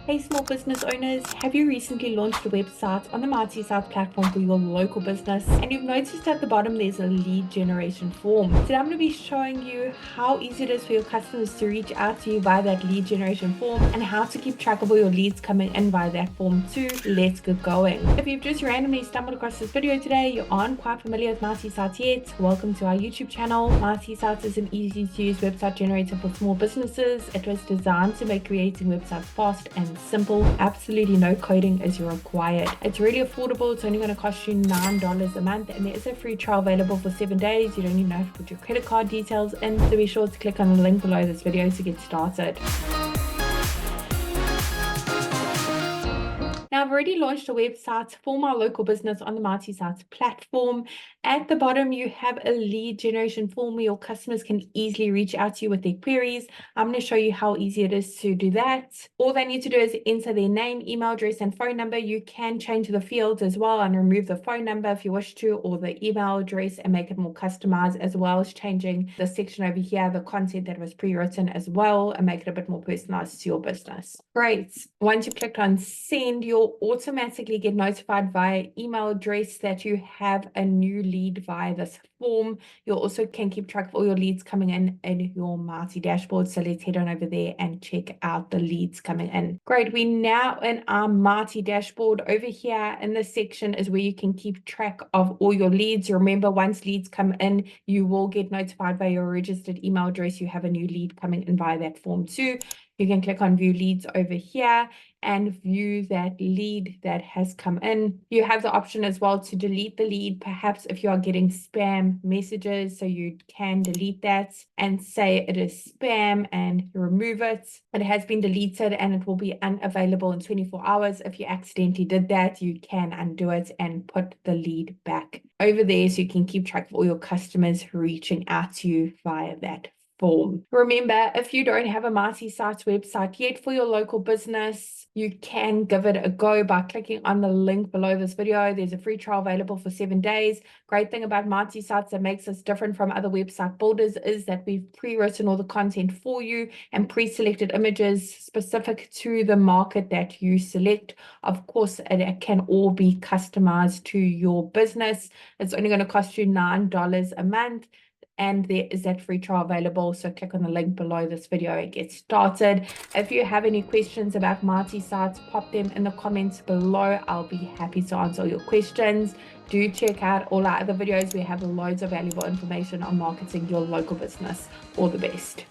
Hey small business owners, have you recently launched a website on the Mighty South platform for your local business and you've noticed at the bottom there's a lead generation form? Today I'm going to be showing you how easy it is for your customers to reach out to you via that lead generation form and how to keep track of all your leads coming in via that form too. Let's get going. If you've just randomly stumbled across this video today, you aren't quite familiar with Mighty South yet, welcome to our YouTube channel. Mighty South is an easy to use website generator for small businesses. It was designed to make creating websites fast and simple. Absolutely no coding is required. It's really affordable. It's only going to cost you $9 a month, and there is a free trial available for 7 days. You don't even have to put your credit card details in, so be sure to click on the link below this video to get started. Now, I've already launched a website for my local business on the Mighty South platform. At the bottom, you have a lead generation form where your customers can easily reach out to you with their queries. I'm going to show you how easy it is to do that. All they need to do is enter their name, email address, and phone number. You can change the fields as well and remove the phone number if you wish to, or the email address, and make it more customized, as well as changing the section over here, the content that was pre-written as well, and make it a bit more personalized to your business. Great. Once you've clicked on send, you'll automatically get notified via email address that you have a new lead via this form. You also can keep track of all your leads coming in your Mighty dashboard. So let's head on over there and check out the leads coming in. Great. We're now in our Mighty dashboard. Over here in this section is where you can keep track of all your leads. Remember, once leads come in, you will get notified by your registered email address. You have a new lead coming in via that form too. You can click on view leads over here and view that lead that has come in. You have the option as well to delete the lead, perhaps if you are getting spam messages, so you can delete that and say it is spam and remove it. It has been deleted and it will be unavailable in 24 hours. If you accidentally did that, you can undo it and put the lead back over there so you can keep track of all your customers reaching out to you via that form. Remember, if you don't have a Mighty South website yet for your local business, you can give it a go by clicking on the link below this video. There's a free trial available for 7 days. Great thing about Mighty South that makes us different from other website builders is that we've pre-written all the content for you and pre-selected images specific to the market that you select. Of course, it can all be customized to your business. It's only going to cost you $9 a month. And there is that free trial available. So click on the link below this video and get started. If you have any questions about Mighty South, pop them in the comments below. I'll be happy to answer all your questions. Do check out all our other videos. We have loads of valuable information on marketing your local business. All the best.